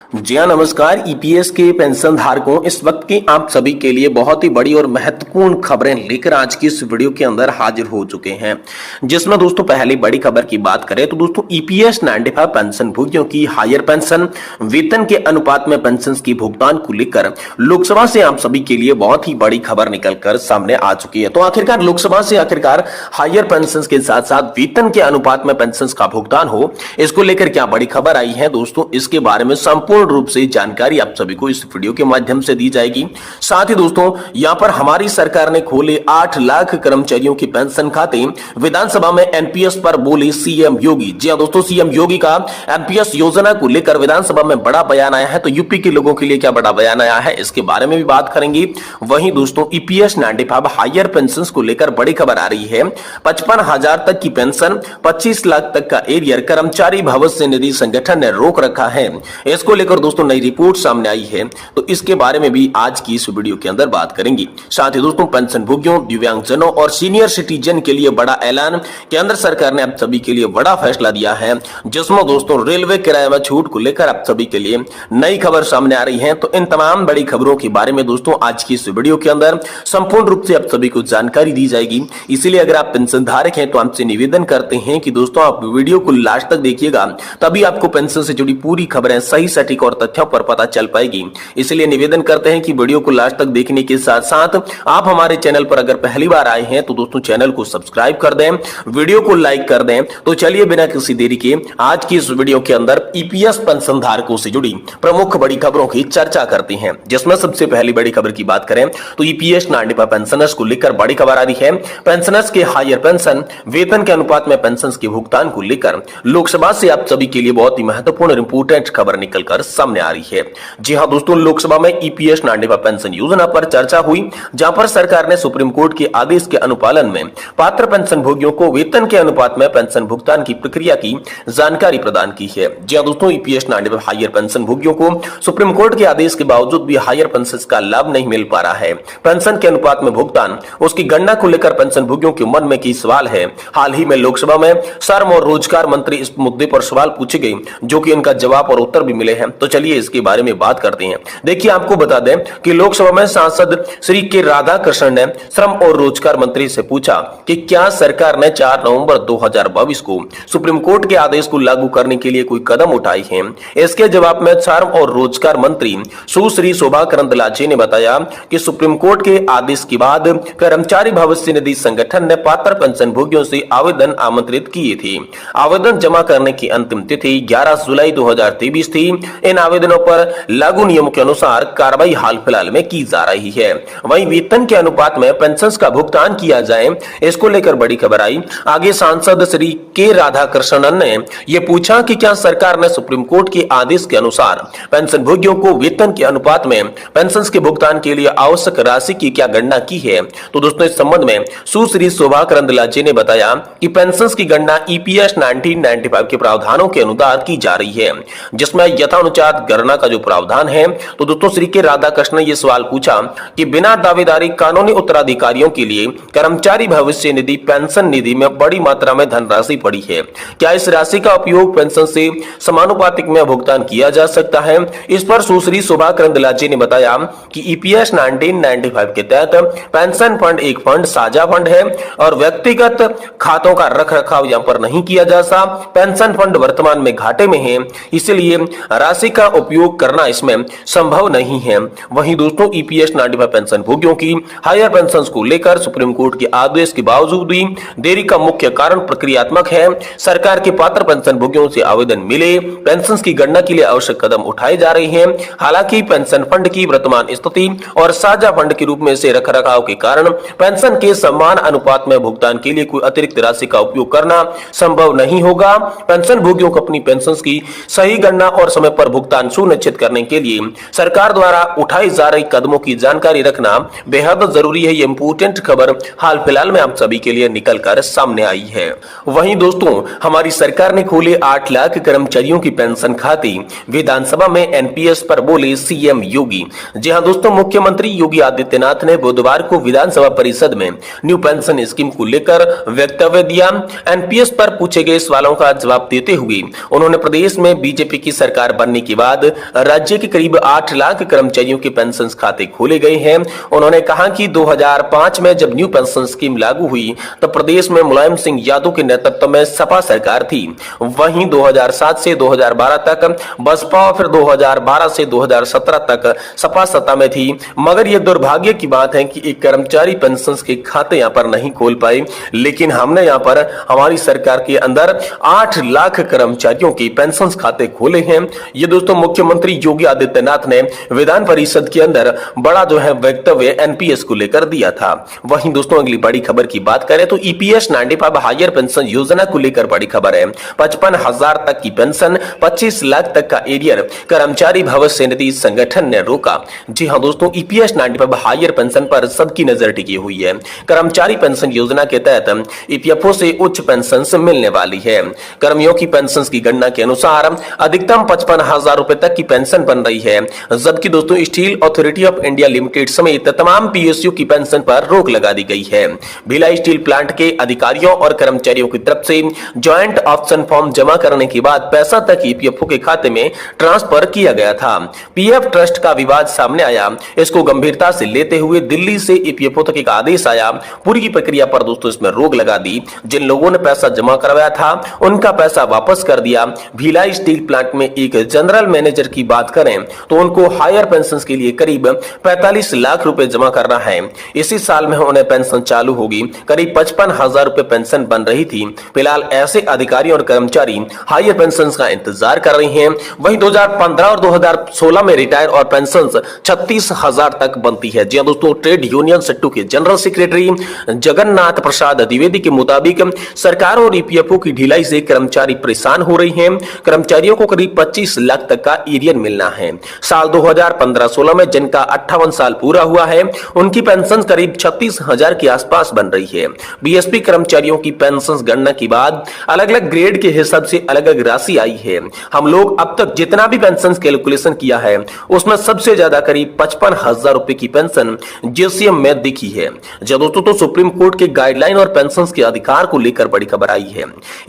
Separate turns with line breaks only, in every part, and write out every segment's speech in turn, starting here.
जी हाँ, नमस्कार। ईपीएस के पेंशन धारकों, इस वक्त की आप सभी के लिए बहुत ही बड़ी और महत्वपूर्ण खबरें लेकर आज की इस वीडियो के अंदर हाजिर हो चुके हैं। जिसमें दोस्तों पहली बड़ी खबर की बात करें तो दोस्तों ईपीएस 95 पेंशन भोगियों की हायर पेंशन वेतन के अनुपात में पेंशन की भुगतान को लेकर लोकसभा से आप सभी के लिए बहुत ही बड़ी खबर निकलकर सामने आ चुकी है। तो आखिरकार लोकसभा से हायर पेंशन के साथ साथ वेतन के अनुपात में पेंशन का भुगतान हो, इसको लेकर क्या बड़ी खबर आई है दोस्तों, इसके बारे में संपूर्ण रूप से जानकारी आप सभी को इस वीडियो के माध्यम से दी जाएगी। साथ ही दोस्तों यहां पर हमारी सरकार ने खोले 8 लाख कर्मचारियों की पेंशन खाते। विधानसभा में एनपीएस पर बोले सीएम योगी। जी हां दोस्तों, सीएम योगी का एनपीएस योजना को लेकर विधानसभा में बड़ा बयान आया है। तो यूपी के लोगों के लिए क्या बड़ा बयान आया है, इसके बारे में भी बात करेंगे। वहीं दोस्तों ईपीएस 95 हायर पेंशन को लेकर बड़ी खबर आ रही है। 55,000 तक की पेंशन, 25 लाख तक का एरियर कर्मचारी भविष्य निधि संगठन ने रोक रखा है। इसको लेकर दोस्तों नई रिपोर्ट सामने आई है, तो इसके बारे में भी आज की इस वीडियो के अंदर बात करेंगे। साथ ही दोस्तों पेंशन भोगियों, दिव्यांगजनों और सीनियर सिटीजन के लिए बड़ा ऐलान। केंद्र सरकार ने आप सभी के लिए बड़ा फैसला दिया है, जिसमें दोस्तों रेलवे किराए में छूट को लेकर आप सभी के लिए नई खबर सामने आ रही है। तो इन तमाम बड़ी खबरों के बारे में दोस्तों आज की इस वीडियो के अंदर संपूर्ण रूप से आप सभी को जानकारी दी जाएगी। इसीलिए अगर आप पेंशन धारक हैं तो आपसे निवेदन करते हैं कि दोस्तों आप वीडियो को लास्ट तक देखिएगा, तभी आपको पेंशन से जुड़ी पूरी खबरें सही सटीक और तथ्यों पर पता चल पाएगी। इसलिए निवेदन करते हैं कि वीडियो को लास्ट तक देखने के साथ साथ आप हमारे चैनल पर अगर पहली बार आए हैं तो दोस्तों चैनल को सब्सक्राइब कर दें, वीडियो को लाइक कर दें। तो चलिए बिना किसी देरी के आज की इस वीडियो के अंदर ईपीएस पेंशन धारकों से जुड़ी प्रमुख बड़ी खबरों की चर्चा करते हैं। जिसमें सबसे पहली बड़ी खबर की बात करें तो ईपीएस 95 पेंशनर्स को लेकर बड़ी खबर आ रही है। पेंशनर्स के हायर पेंशन वेतन के अनुपात में पेंशन के भुगतान को लेकर लोकसभा से आप सभी के लिए बहुत ही महत्वपूर्ण इंपोर्टेंट खबर निकलकर सामने आ रही है। जी हां दोस्तों, लोकसभा में ईपीएस 95 पेंशन योजना पर चर्चा हुई, जहां पर सरकार ने सुप्रीम कोर्ट के आदेश के अनुपालन में पात्र पेंशन भोगियों को वेतन के अनुपात में पेंशन भुगतान की प्रक्रिया की जानकारी प्रदान की है। जी हां दोस्तों, ईपीएस 95 हायर पेंशन भोगियों को सुप्रीम कोर्ट के आदेश के बावजूद भी हायर पेंशन का लाभ नहीं मिल पा रहा है। पेंशन के अनुपात में भुगतान, उसकी गणना को लेकर पेंशन भोगियों के मन में की सवाल है। हाल ही में लोकसभा में श्रम और रोजगार मंत्री इस मुद्दे पर सवाल पूछे गए, जो कि उनका जवाब और उत्तर भी मिले हैं। तो चलिए इसके बारे में बात करते हैं। देखिए, आपको बता दें कि लोकसभा में सांसद श्री के राधाकृष्णन ने श्रम और रोजगार मंत्री से पूछा कि क्या सरकार ने 4 नवंबर 2022 को सुप्रीम कोर्ट के आदेश को लागू करने के लिए कोई कदम उठाए हैं। इसके जवाब में श्रम और रोजगार मंत्री सुश्री शोभा करंदलाजे ने बताया कि सुप्रीम कोर्ट के आदेश के बाद कर्मचारी भविष्य निधि संगठन ने पात्र पेंशन भोगियों से आवेदन आमंत्रित किए थे। आवेदन जमा करने की अंतिम तिथि 11 जुलाई 2023 थी। इन आवेदनों पर लागू नियमों के अनुसार कार्रवाई हाल फिलहाल में की जा रही है। वहीं वेतन के अनुपात में पेंशन का भुगतान किया जाए, इसको लेकर बड़ी खबर आई। आगे सांसद श्री के राधाकृष्णन ने यह पूछा कि क्या सरकार ने सुप्रीम कोर्ट के आदेश के अनुसार पेंशन भोगियों को वेतन के अनुपात में पेंशन के भुगतान के लिए आवश्यक राशि की क्या गणना की है। तो दोस्तों इस संबंध में सुश्री शोभा करंदलाजे ने बताया कि पेंशन की गणना ईपीएस 1995 के प्रावधानों के अनुसार की जा रही है, जिसमें यथानुसार गणना का जो प्रावधान है। तो दोस्तों श्री के राधाकृष्णन ने यह सवाल पूछा कि बिना दावेदारी कानूनी उत्तराधिकारियों के लिए कर्मचारी भविष्य निधि पेंशन निधि में बड़ी मात्रा में धनराशि पड़ी है, क्या इस राशि का उपयोग पेंशन से समानुपातिक में भुगतान किया जा सकता है। इस पर सुश्री शोभा करंदलाजे ने बताया कि ईपीएस 1995 के तहत पेंशन फंड एक फंड साझा फंड है और व्यक्तिगत खातों का रखरखाव यहां पर नहीं किया जा सकता। पेंशन फंड वर्तमान में घाटे में है, इसलिए राशि का उपयोग करना इसमें संभव नहीं है। वहीं दोस्तों ईपीएस 95 पेंशन भोगियों की हायर पेंशन को लेकर सुप्रीम कोर्ट के आदेश के बावजूद भी देरी का मुख्य कारण प्रक्रियात्मक है। सरकार के पात्र पेंशन भोगियों से आवेदन मिले, पेंशन की गणना के लिए आवश्यक कदम उठाए जा रहे हैं। हालांकि पेंशन फंड की वर्तमान स्थिति और साझा फंड के रूप में से रखरखाव के कारण पेंशन के समान अनुपात में भुगतान के लिए कोई अतिरिक्त राशि का उपयोग करना संभव नहीं होगा। पेंशन भोगियों को अपनी पेंशन की सही गणना और समय पर भुगतान सुनिश्चित करने के लिए सरकार द्वारा उठाई जा रही कदमों की जानकारी रखना बेहद जरूरी है। ये इंपोर्टेंट खबर हाल फिलहाल में आप सभी के लिए निकलकर सामने आई है। वहीं दोस्तों हमारी सरकार ने खोले 8 लाख कर्मचारियों की पेंशन खाते। विधानसभा में एनपीएस पर बोले सीएम योगी। जी हां दोस्तों, मुख्यमंत्री योगी आदित्यनाथ ने बुधवार को विधानसभा परिषद में न्यू पेंशन स्कीम को लेकर वक्तव्य दिया। एनपीएस पर पूछे गए सवालों का जवाब देते हुए उन्होंने प्रदेश में बीजेपी की सरकार भरने के बाद राज्य के करीब 8 लाख कर्मचारियों के पेंशन खाते खोले गए हैं। उन्होंने कहा कि 2005 में जब न्यू पेंशन स्कीम लागू हुई तब प्रदेश में मुलायम सिंह यादव के नेतृत्व में सपा सरकार थी। वहीं 2007 से 2012 तक बसपा और फिर 2012 से 2017 तक सपा सत्ता में थी। मगर यह दुर्भाग्य की बात है कि एक कर्मचारी पेंशन के खाते यहाँ पर नहीं खोल पाए, लेकिन हमने यहाँ पर हमारी सरकार के अंदर 8 लाख कर्मचारियों की पेंशन खाते खोले हैं। ये दोस्तों मुख्यमंत्री योगी आदित्यनाथ ने विधान परिषद के अंदर बड़ा जो है वक्तव्य एनपीएस को लेकर दिया था। वहीं दोस्तों अगली बड़ी खबर की बात करें तो ईपीएस 95 हायर पेंशन योजना को लेकर बड़ी खबर है। 55,000 तक की पेंशन 25 लाख तक का एरियर कर्मचारी भविष्य निधि संगठन ने रोका। जी हाँ दोस्तों, ईपीएस 95 हायर पेंशन पर सबकी नजर टिकी हुई है। कर्मचारी पेंशन योजना के तहत ईपीएफओ से उच्च पेंशन मिलने वाली है। कर्मियों की पेंशन की गणना के अनुसार अधिकतम 55,000 रुपए तक की पेंशन बन रही है, जबकि दोस्तों steel authority of India limited समेत तमाम पीएसयू की पेंशन पर रोक लगा दी गई है। भिलाई स्टील प्लांट के अधिकारियों और कर्मचारियों की तरफ से ज्वाइंट ऑप्शन फॉर्म जमा करने के बाद पैसा तक ईपीएफओ के खाते में ट्रांसफर किया गया था। पीएफ ट्रस्ट का विवाद सामने आया, इसको गंभीरता से लेते हुए दिल्ली से ईपीएफओ तक एक आदेश आया। पूरी प्रक्रिया पर दोस्तों इसमें रोक लगा दी। जिन लोगों ने पैसा जमा करवाया था उनका पैसा वापस कर दिया। भिलाई स्टील प्लांट में एक जनरल मैनेजर की बात करें तो उनको हायर पेंशन के लिए करीब 45 लाख रुपए जमा करना है। इसी साल में उन्हें पेंशन चालू होगी। करीब 55,000 रुपए पेंशन बन रही थी। फिलहाल ऐसे अधिकारी और कर्मचारी हायर पेंशन का इंतजार कर रहे हैं। वहीं 2015 और 2016 में रिटायर और पेंशन 36,000 तक बनती है। जी दोस्तों, ट्रेड यूनियन सट्टू के जनरल सेक्रेटरी जगन्नाथ प्रसाद द्विवेदी के मुताबिक सरकार और ईपीएफओ की ढिलाई से कर्मचारी परेशान हो रही हैं। कर्मचारियों को करीब 25 लाख तक का एरियर मिलना है। साल 2015-16 में जिनका 58 साल पूरा हुआ है उनकी पेंशन करीब 36,000 के आसपास बन रही है। बीएसपी कर्मचारियों की पेंशन गणना के बाद अलग अलग ग्रेड के हिसाब से अलग अलग राशि आई है। हम लोग अब तक जितना भी पेंशन कैलकुलेशन किया है उसमें सबसे ज्यादा करीब 55,000 रुपए की पेंशन जेसीएम में दिखी है। दोस्तों तो सुप्रीम कोर्ट के गाइडलाइन और पेंशन के अधिकार को लेकर बड़ी खबर आई है।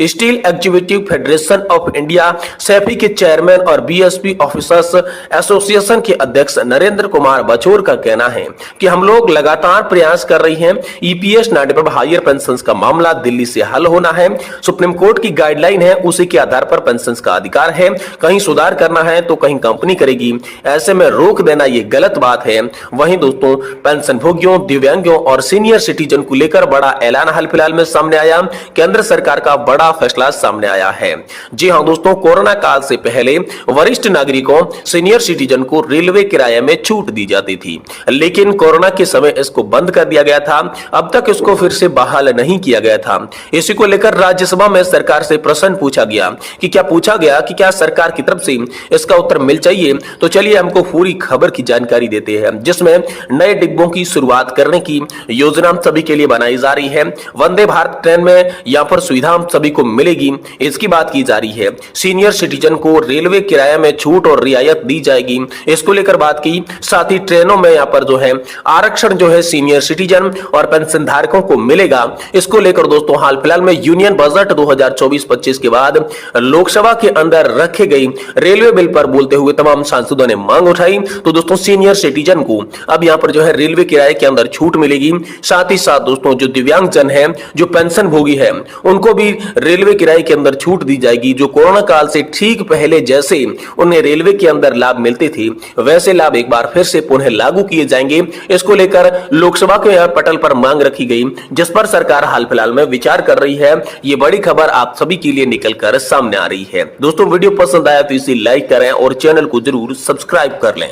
Steel executive federation of India Saifee के चेयरमैन और बीएसपी ऑफिसर्स एसोसिएशन के अध्यक्ष नरेंद्र कुमार बचौर का कहना है कि हम लोग लगातार प्रयास कर रही हैं। ईपीएस 95 हायर पेंशन का मामला दिल्ली से हल होना है। सुप्रीम कोर्ट की गाइडलाइन है, उसी के आधार पर पेंशन का अधिकार है। कहीं सुधार करना है तो कहीं कंपनी करेगी, ऐसे में रोक देना ये गलत बात है। वहीं दोस्तों पेंशन भोगियों, दिव्यांगों और सीनियर सिटीजन को लेकर बड़ा ऐलान हाल फिलहाल में सामने आया। केंद्र सरकार का बड़ा फैसला सामने आया है। जी हां दोस्तों, कोरोना काल से पहले वरिष्ठ नागरिकों, सीनियर सिटीजन को रेलवे किराए में छूट दी जाती थी, लेकिन कोरोना के समय इसको बंद कर दिया गया था। अब तक इसको फिर से बहाल नहीं किया गया था। इसी को लेकर राज्यसभा में सरकार से प्रश्न पूछा गया कि क्या सरकार की तरफ से इसका उत्तर मिल चाहिए। तो चलिए हमको पूरी खबर की जानकारी देते हैं, जिसमें नए डिब्बों की शुरुआत करने की योजना सभी के लिए बनाई जा रही है। वंदे भारत ट्रेन में यहाँ पर सुविधा सभी को मिलेगी, इसकी बात की जा रही है। सीनियर सिटीजन को रेलवे किराए में छूट और रियायत दी जाएगी, इसको लेकर बात की। साथ ही ट्रेनों में यहाँ पर जो है आरक्षण जो है सीनियर सिटीजन और पेंशन धारकों को मिलेगा। इसको लेकर दोस्तों हाल फिलहाल में यूनियन बजट 2024-25 के बाद लोकसभा के अंदर रखे गई रेलवे बिल पर बोलते हुए तमाम सांसदों ने मांग उठाई। तो दोस्तों सीनियर सिटीजन को अब यहाँ पर जो है रेलवे किराए के अंदर छूट मिलेगी। साथ ही साथ दोस्तों जो दिव्यांग जन है, जो पेंशन भोगी है, उनको भी रेलवे किराए के अंदर छूट दी जाएगी। जो कोरोना काल से ठीक पहले जैसे उन्हें रेलवे के अंदर लाभ मिलते थे, वैसे लाभ एक बार फिर से पुनः लागू किए जाएंगे। इसको लेकर लोकसभा के पटल पर मांग रखी गई, जिस पर सरकार हाल फिलहाल में विचार कर रही है। ये बड़ी खबर आप सभी के लिए निकलकर सामने आ रही है। दोस्तों वीडियो पसंद आया तो इसे लाइक करें और चैनल को जरूर सब्सक्राइब कर लें।